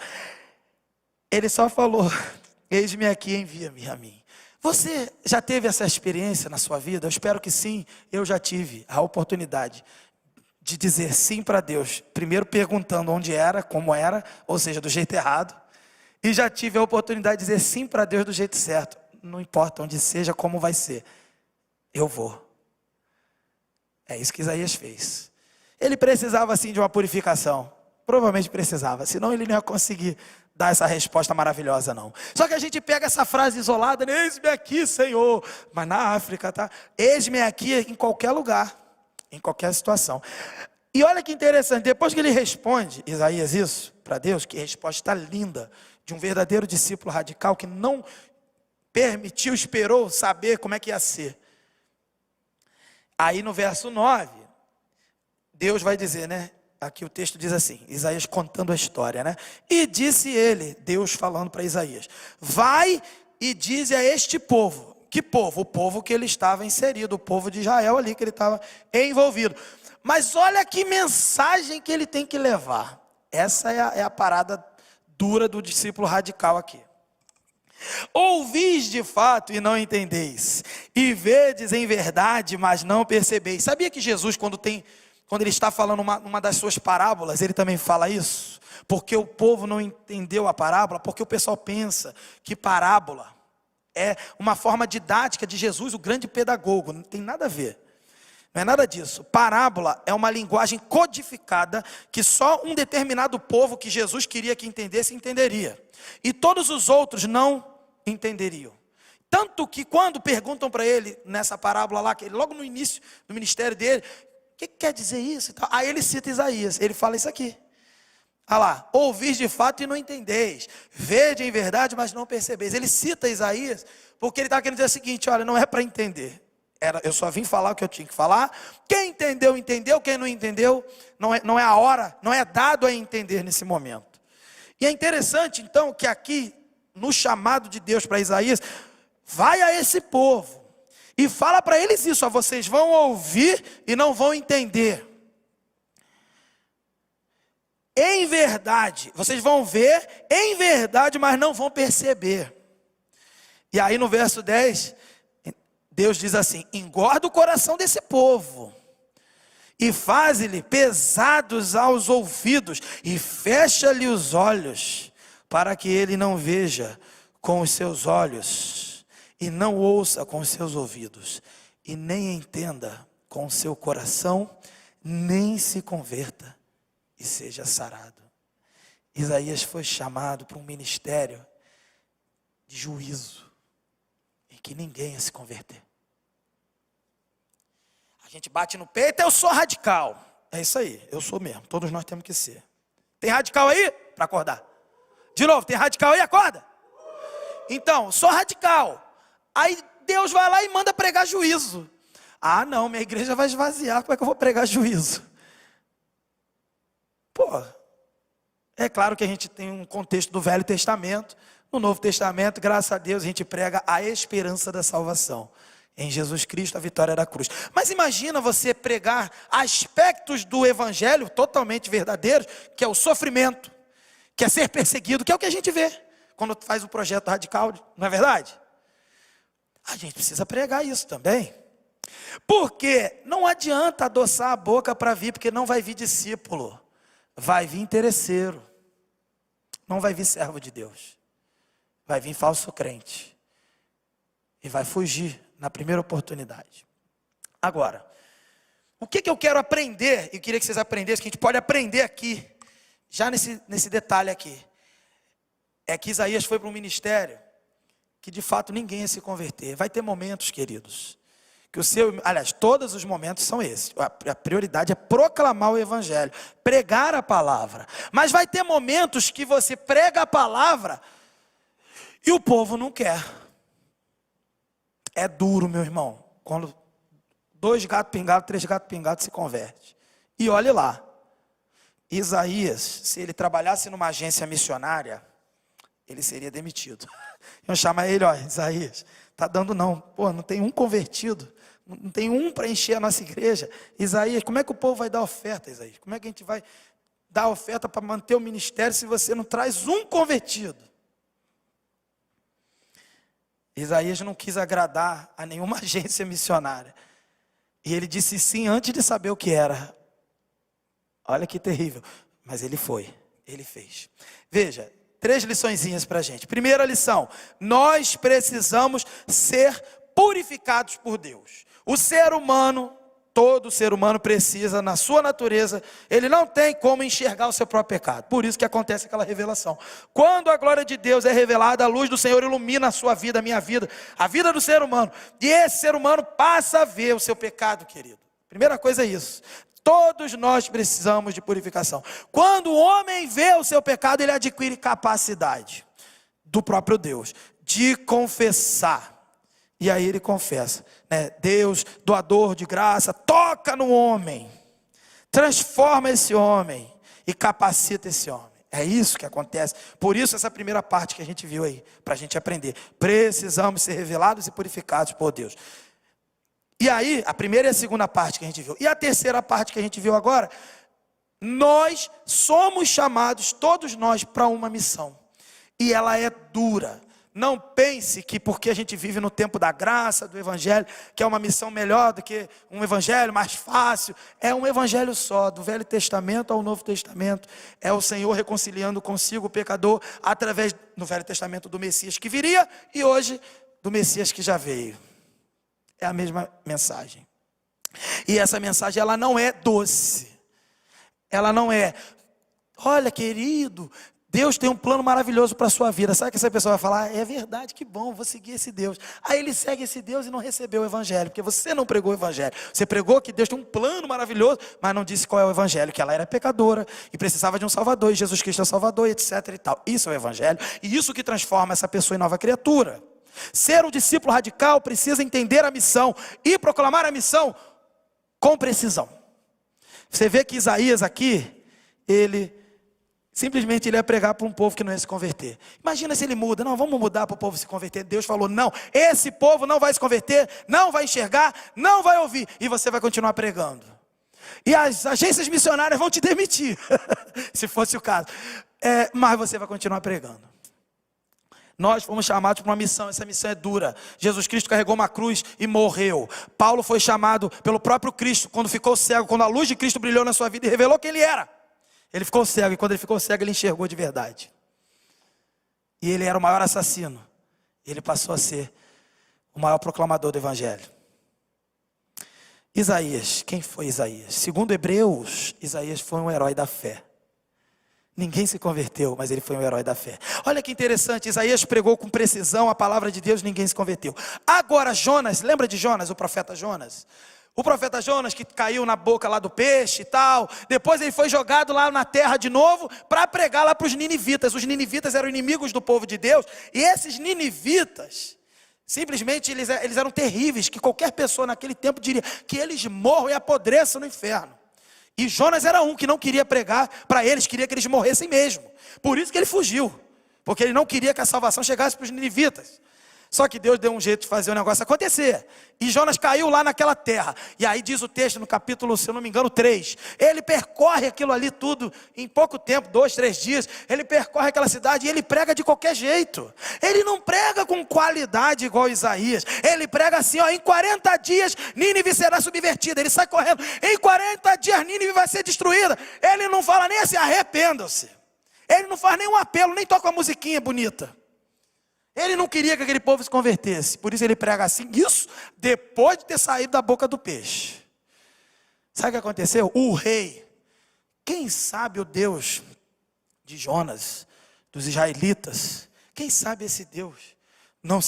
ele só falou, eis-me aqui, envia-me a mim. Você já teve essa experiência na sua vida? Eu espero que sim, eu já tive a oportunidade de dizer sim para Deus, primeiro perguntando onde era, como era, ou seja, do jeito errado, e já tive a oportunidade de dizer sim para Deus do jeito certo, não importa onde seja, como vai ser, eu vou. É isso que Isaías fez. Ele precisava sim de uma purificação, provavelmente precisava, senão ele não ia conseguir dar essa resposta maravilhosa não. Só que a gente pega essa frase isolada, eis-me aqui, Senhor, mas na África, tá? Eis-me aqui em qualquer lugar, em qualquer situação. E olha que interessante, depois que ele responde, Isaías, isso, para Deus, que resposta linda, de um verdadeiro discípulo radical, que não permitiu, esperou saber como é que ia ser. Aí no verso 9, Deus vai dizer, né? Aqui o texto diz assim, Isaías contando a história, né? E disse ele, Deus falando para Isaías, vai e dize a este povo. Que povo? O povo que ele estava inserido, o povo de Israel ali que ele estava envolvido. Mas olha que mensagem que ele tem que levar. Essa é a parada dura do discípulo radical aqui. Ouvis de fato e não entendeis, e vedes em verdade, mas não percebeis. Sabia que Jesus, quando ele está falando uma das suas parábolas, ele também fala isso? Porque o povo não entendeu a parábola, porque o pessoal pensa que parábola é uma forma didática de Jesus, o grande pedagogo. Não tem nada a ver, não é nada disso. Parábola é uma linguagem codificada que só um determinado povo que Jesus queria que entendesse, entenderia, e todos os outros não entenderiam. Tanto que quando perguntam para ele, nessa parábola lá, que ele, logo no início do ministério dele, o que quer dizer isso? Aí ele cita Isaías, ele fala isso aqui. Olha lá, ouvis de fato e não entendeis, vede em verdade, mas não percebeis. Ele cita Isaías, porque ele está querendo dizer o seguinte: olha, não é para entender, eu só vim falar o que eu tinha que falar. Quem entendeu, entendeu, quem não entendeu, não é a hora, não é dado a entender nesse momento. E é interessante então que aqui, no chamado de Deus para Isaías, vai a esse povo e fala para eles isso: ó, vocês vão ouvir e não vão entender. Em verdade, vocês vão ver em verdade, mas não vão perceber. E aí no verso 10, Deus diz assim: engorda o coração desse povo, e faze-lhe pesados aos ouvidos, e fecha-lhe os olhos, para que ele não veja com os seus olhos, e não ouça com os seus ouvidos, e nem entenda com o seu coração, nem se converta e seja sarado. Isaías foi chamado para um ministério de juízo, em que ninguém ia se converter. A gente bate no peito: eu sou radical. É isso aí, eu sou mesmo, todos nós temos que ser. Tem radical aí? Para acordar. De novo, tem radical aí? Acorda. Então, sou radical. Aí Deus vai lá e manda pregar juízo. Ah não, minha igreja vai esvaziar, como é que eu vou pregar juízo? Pô, é claro que a gente tem um contexto do Velho Testamento. No Novo Testamento, graças a Deus, a gente prega a esperança da salvação. Em Jesus Cristo, a vitória da cruz. Mas imagina você pregar aspectos do Evangelho totalmente verdadeiros, que é o sofrimento, que é ser perseguido, que é o que a gente vê quando faz o projeto radical, não é verdade? A gente precisa pregar isso também. Porque não adianta adoçar a boca para vir, porque não vai vir discípulo. Vai vir interesseiro, não vai vir servo de Deus, vai vir falso crente, e vai fugir na primeira oportunidade. Agora, o que eu quero aprender, e eu queria que vocês aprendessem, que a gente pode aprender aqui, já nesse detalhe aqui, é que Isaías foi para um ministério, que de fato ninguém ia se converter. Vai ter momentos, queridos, que todos os momentos são esses. A prioridade é proclamar o Evangelho, pregar a palavra. Mas vai ter momentos que você prega a palavra e o povo não quer. É duro, meu irmão, quando 2 gatos pingados, 3 gatos pingados se converte. E olhe lá, Isaías, se ele trabalhasse numa agência missionária, ele seria demitido. Eu chamar ele: ó, Isaías, tá dando não, pô, não tem um convertido, não tem um para encher a nossa igreja. Isaías, como é que o povo vai dar oferta, Isaías? Como é que a gente vai dar oferta para manter o ministério se você não traz um convertido? Isaías não quis agradar a nenhuma agência missionária, e ele disse sim antes de saber o que era. Olha que terrível, mas ele foi, ele fez. Veja, 3 liçõezinhas para a gente. Primeira lição: nós precisamos ser purificados por Deus. O ser humano, todo ser humano precisa, na sua natureza, ele não tem como enxergar o seu próprio pecado. Por isso que acontece aquela revelação. Quando a glória de Deus é revelada, a luz do Senhor ilumina a sua vida, a minha vida, a vida do ser humano. E esse ser humano passa a ver o seu pecado, querido. Primeira coisa é isso. Todos nós precisamos de purificação. Quando o homem vê o seu pecado, ele adquire capacidade do próprio Deus de confessar. E aí ele confessa, né? Deus, doador de graça, toca no homem, transforma esse homem e capacita esse homem. É isso que acontece. Por isso essa primeira parte que a gente viu aí, para a gente aprender. Precisamos ser revelados e purificados por Deus. E aí, a primeira e a segunda parte que a gente viu. E a terceira parte que a gente viu agora, nós somos chamados, todos nós, para uma missão. E ela é dura. Não pense que porque a gente vive no tempo da graça, do evangelho, que é uma missão melhor do que um evangelho mais fácil. É um evangelho só, do Velho Testamento ao Novo Testamento. É o Senhor reconciliando consigo o pecador através, no Velho Testamento, do Messias que viria e hoje do Messias que já veio. É a mesma mensagem. E essa mensagem, ela não é doce. Ela não é, olha querido, Deus tem um plano maravilhoso para a sua vida. Sabe o que essa pessoa vai falar? É verdade, que bom, vou seguir esse Deus. Aí ele segue esse Deus e não recebeu o evangelho, porque você não pregou o evangelho. Você pregou que Deus tem um plano maravilhoso, mas não disse qual é o evangelho, que ela era pecadora e precisava de um salvador, e Jesus Cristo é o salvador, etc e tal. Isso é o evangelho, e isso que transforma essa pessoa em nova criatura. Ser um discípulo radical precisa entender a missão e proclamar a missão com precisão. Você vê que Isaías aqui, simplesmente ele ia pregar para um povo que não ia se converter. Imagina se ele muda, não, vamos mudar para o povo se converter. Deus falou, não, esse povo não vai se converter, não vai enxergar, não vai ouvir, e você vai continuar pregando. E as agências missionárias vão te demitir, se fosse o caso, mas você vai continuar pregando. Nós fomos chamados para uma missão, essa missão é dura. Jesus Cristo carregou uma cruz e morreu. Paulo foi chamado pelo próprio Cristo, quando ficou cego, quando a luz de Cristo brilhou na sua vida e revelou quem ele era. Ele ficou cego, e quando ele ficou cego, ele enxergou de verdade. E ele era o maior assassino. Ele passou a ser o maior proclamador do evangelho. Isaías, quem foi Isaías? Segundo Hebreus, Isaías foi um herói da fé. Ninguém se converteu, mas ele foi um herói da fé. Olha que interessante, Isaías pregou com precisão a palavra de Deus, ninguém se converteu. Agora Jonas, lembra de Jonas, o profeta Jonas? O profeta Jonas que caiu na boca lá do peixe e tal. Depois ele foi jogado lá na terra de novo para pregar lá para os ninivitas. Os ninivitas eram inimigos do povo de Deus. E esses ninivitas, simplesmente eles eram terríveis, que qualquer pessoa naquele tempo diria que eles morram e apodreçam no inferno. E Jonas era um que não queria pregar para eles, queria que eles morressem mesmo. Por isso que ele fugiu, porque ele não queria que a salvação chegasse para os ninivitas. Só que Deus deu um jeito de fazer o negócio acontecer. E Jonas caiu lá naquela terra. E aí diz o texto no capítulo, se eu não me engano, 3. Ele percorre aquilo ali tudo em pouco tempo, 2, 3 dias. Ele percorre aquela cidade e ele prega de qualquer jeito. Ele não prega com qualidade igual Isaías. Ele prega assim, ó, em 40 dias Nínive será subvertida. Ele sai correndo. Em 40 dias Nínive vai ser destruída. Ele não fala nem assim, arrependam-se. Ele não faz nenhum apelo, nem toca uma musiquinha bonita. Ele não queria que aquele povo se convertesse. Por isso ele prega assim, isso depois de ter saído da boca do peixe. Sabe o que aconteceu? O rei, quem sabe o Deus de Jonas, dos israelitas, quem sabe esse Deus não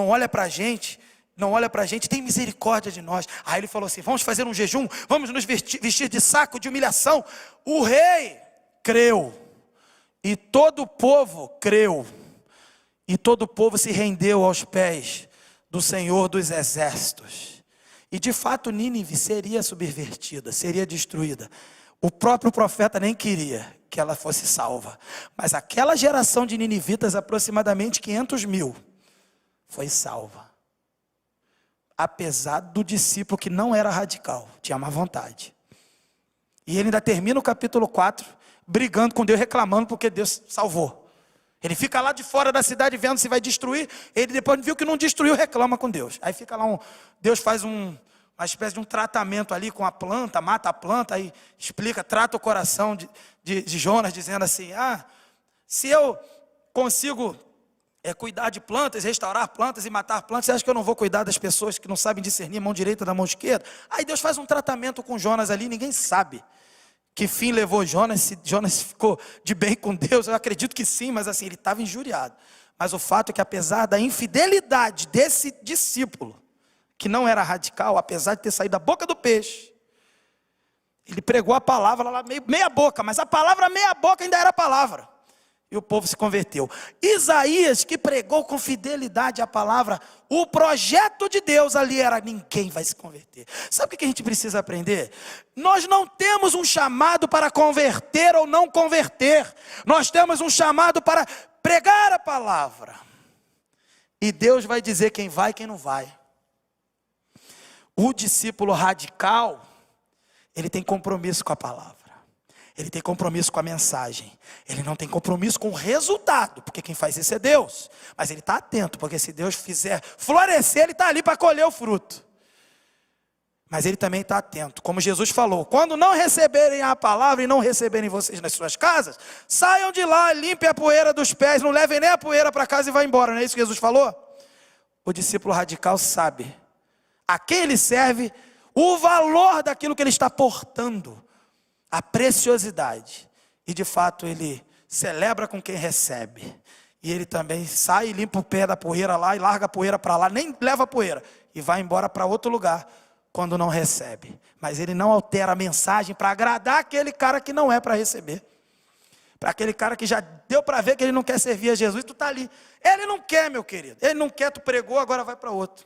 olha para a gente, não olha para a gente, tem misericórdia de nós. Aí ele falou assim, vamos fazer um jejum, vamos nos vestir de saco de humilhação. O rei creu. E todo o povo creu, e todo o povo se rendeu aos pés do Senhor dos exércitos. E de fato Nínive seria subvertida, seria destruída. O próprio profeta nem queria que ela fosse salva. Mas aquela geração de ninivitas, aproximadamente 500 mil, foi salva. Apesar do discípulo que não era radical, tinha má vontade. E ele ainda termina o capítulo 4, brigando com Deus, reclamando porque Deus salvou. Ele fica lá de fora da cidade vendo se vai destruir. Ele depois viu que não destruiu, reclama com Deus. Aí fica lá, Deus faz uma espécie de um tratamento ali com a planta, mata a planta, aí explica, trata o coração de Jonas, dizendo assim, se eu consigo cuidar de plantas, restaurar plantas e matar plantas, você acha que eu não vou cuidar das pessoas que não sabem discernir a mão direita da mão esquerda? Aí Deus faz um tratamento com Jonas ali, ninguém sabe que fim levou Jonas, se Jonas ficou de bem com Deus, eu acredito que sim, mas assim, ele estava injuriado. Mas o fato é que apesar da infidelidade desse discípulo, que não era radical, apesar de ter saído da boca do peixe, ele pregou a palavra lá meia boca, mas a palavra meia boca ainda era a palavra. E o povo se converteu. Isaías, que pregou com fidelidade a palavra, o projeto de Deus ali era, ninguém vai se converter. Sabe o que a gente precisa aprender? Nós não temos um chamado para converter ou não converter. Nós temos um chamado para pregar a palavra. E Deus vai dizer quem vai e quem não vai. O discípulo radical, ele tem compromisso com a palavra. Ele tem compromisso com a mensagem. Ele não tem compromisso com o resultado, porque quem faz isso é Deus. Mas ele está atento, porque se Deus fizer florescer, ele está ali para colher o fruto. Mas ele também está atento, como Jesus falou: quando não receberem a palavra e não receberem vocês nas suas casas, saiam de lá, limpem a poeira dos pés, não levem nem a poeira para casa e vão embora. Não é isso que Jesus falou? O discípulo radical sabe a quem ele serve, o valor daquilo que ele está portando, a preciosidade. E de fato ele celebra com quem recebe. E ele também sai e limpa o pé da poeira lá e larga a poeira para lá, nem leva a poeira, e vai embora para outro lugar quando não recebe. Mas ele não altera a mensagem para agradar aquele cara que não é para receber. Para aquele cara que já deu para ver que ele não quer servir a Jesus, tu está ali. Ele não quer, meu querido. Ele não quer, tu pregou, agora vai para outro.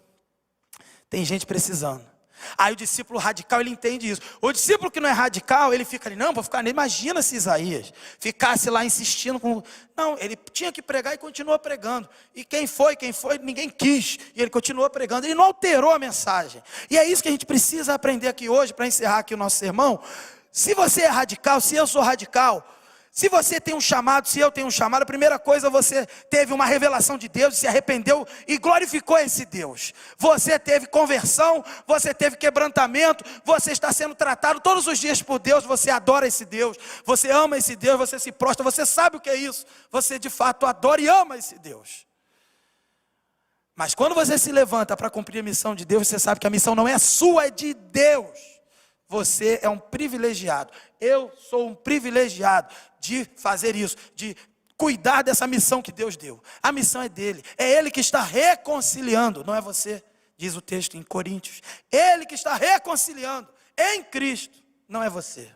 Tem gente precisando. Aí o discípulo radical, ele entende isso. O discípulo que não é radical, ele fica ali, não, vou ficar nele. Imagina se Isaías ficasse lá insistindo com... Não, ele tinha que pregar e continuou pregando. E quem foi, ninguém quis. E ele continuou pregando, ele não alterou a mensagem. E é isso que a gente precisa aprender aqui hoje, para encerrar aqui o nosso sermão. Se você é radical, se eu sou radical, se você tem um chamado, se eu tenho um chamado, a primeira coisa, você teve uma revelação de Deus, se arrependeu e glorificou esse Deus. Você teve conversão, você teve quebrantamento, você está sendo tratado todos os dias por Deus, você adora esse Deus, você ama esse Deus, você se prostra, você sabe o que é isso, você de fato adora e ama esse Deus. Mas quando você se levanta para cumprir a missão de Deus, você sabe que a missão não é sua, é de Deus. Você é um privilegiado, eu sou um privilegiado de fazer isso, de cuidar dessa missão que Deus deu. A missão é dele, é ele que está reconciliando, não é você, diz o texto em Coríntios. Ele que está reconciliando em Cristo, não é você.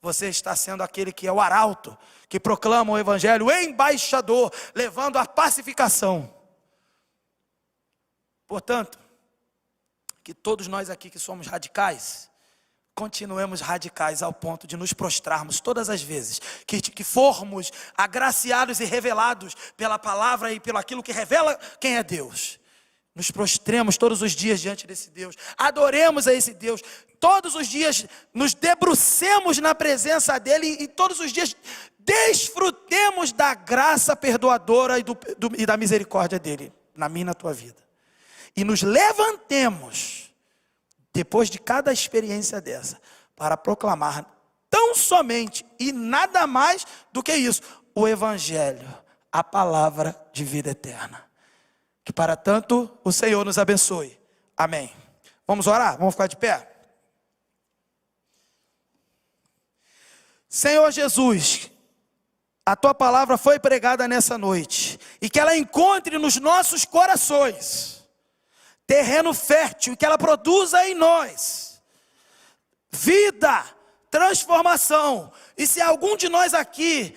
Você está sendo aquele que é o arauto, que proclama o evangelho, o embaixador, levando a pacificação. Portanto, que todos nós aqui que somos radicais, continuemos radicais ao ponto de nos prostrarmos todas as vezes que formos agraciados e revelados pela palavra e pelo aquilo que revela quem é Deus. Nos prostremos todos os dias diante desse Deus, adoremos a esse Deus, todos os dias nos debrucemos na presença dele e todos os dias desfrutemos da graça perdoadora e da misericórdia dele na minha e na tua vida. E nos levantemos depois de cada experiência dessa, para proclamar tão somente e nada mais do que isso, o evangelho, a palavra de vida eterna. Que para tanto o Senhor nos abençoe. Amém. Vamos orar? Vamos ficar de pé? Senhor Jesus, a tua palavra foi pregada nessa noite, e que ela encontre nos nossos corações terreno fértil, que ela produza em nós vida, transformação. E se algum de nós aqui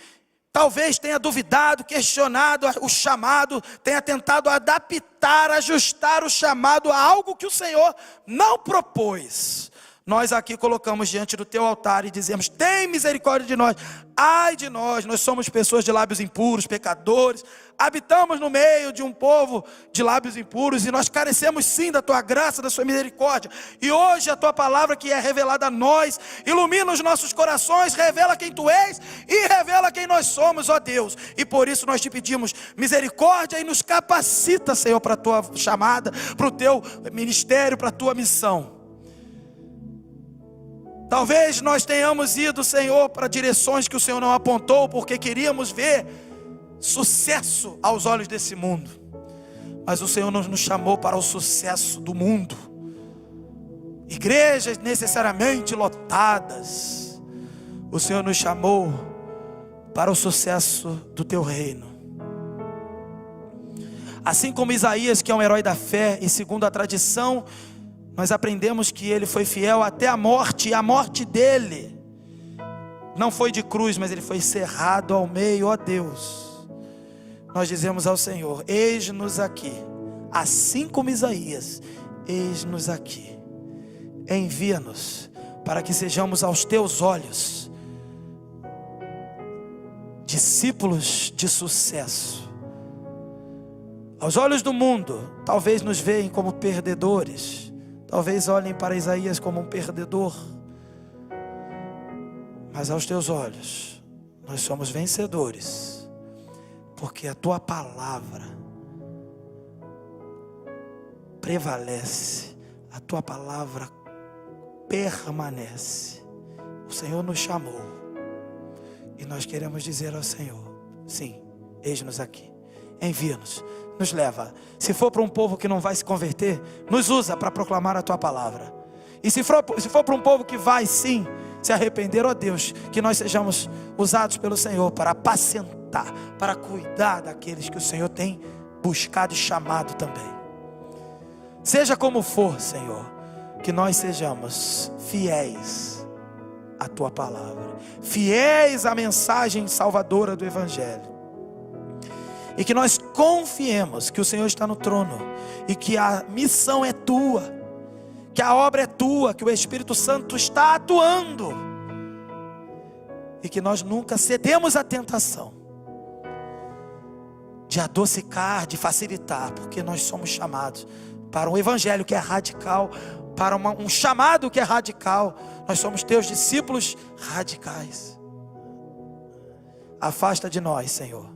talvez tenha duvidado, questionado o chamado, tenha tentado adaptar, ajustar o chamado a algo que o Senhor não propôs, nós aqui colocamos diante do teu altar e dizemos: tem misericórdia de nós. Ai de nós somos pessoas de lábios impuros, pecadores, habitamos no meio de um povo de lábios impuros, e nós carecemos sim da tua graça, da sua misericórdia. E hoje a tua palavra que é revelada a nós, ilumina os nossos corações, revela quem tu és e revela quem nós somos, ó Deus. E por isso nós te pedimos misericórdia e nos capacita, Senhor, para a tua chamada, para o teu ministério, para a tua missão. Talvez nós tenhamos ido, Senhor, para direções que o Senhor não apontou, porque queríamos ver sucesso aos olhos desse mundo. Mas o Senhor nos chamou para o sucesso do mundo. Igrejas necessariamente lotadas. O Senhor nos chamou para o sucesso do teu reino. Assim como Isaías, que é um herói da fé, e segundo a tradição, nós aprendemos que ele foi fiel até a morte, e a morte dele não foi de cruz, mas ele foi cerrado ao meio, ó Deus. Nós dizemos ao Senhor: eis-nos aqui, assim como Isaías, eis-nos aqui. Envia-nos para que sejamos aos teus olhos discípulos de sucesso. Aos olhos do mundo, talvez nos veem como perdedores, talvez olhem para Isaías como um perdedor, Mas aos teus olhos, nós somos vencedores, porque a tua palavra prevalece, a tua palavra permanece. O Senhor nos chamou e nós queremos dizer ao Senhor: sim, eis-nos aqui, envia-nos, nos leva. Se for para um povo que não vai se converter, nos usa para proclamar a tua palavra. E se for para um povo que vai sim se arrepender, ó Deus, que nós sejamos usados pelo Senhor para apacentar, para cuidar daqueles que o Senhor tem buscado e chamado também. Seja como for, Senhor, que nós sejamos fiéis à tua palavra, fiéis à mensagem salvadora do Evangelho, e que nós confiemos que o Senhor está no trono e que a missão é tua, que a obra é tua, que o Espírito Santo está atuando, e que nós nunca cedemos à tentação de adocicar, de facilitar, porque nós somos chamados para um evangelho que é radical, para um chamado que é radical. Nós somos teus discípulos radicais. Afasta de nós, Senhor,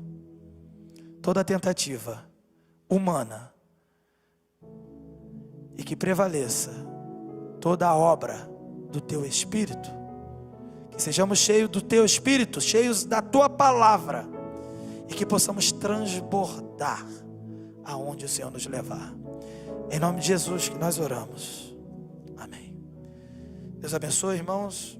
toda tentativa humana, e que prevaleça toda a obra do teu Espírito. Que sejamos cheios do teu Espírito, cheios da tua palavra, e que possamos transbordar aonde o Senhor nos levar. Em nome de Jesus que nós oramos. Amém. Deus abençoe, irmãos.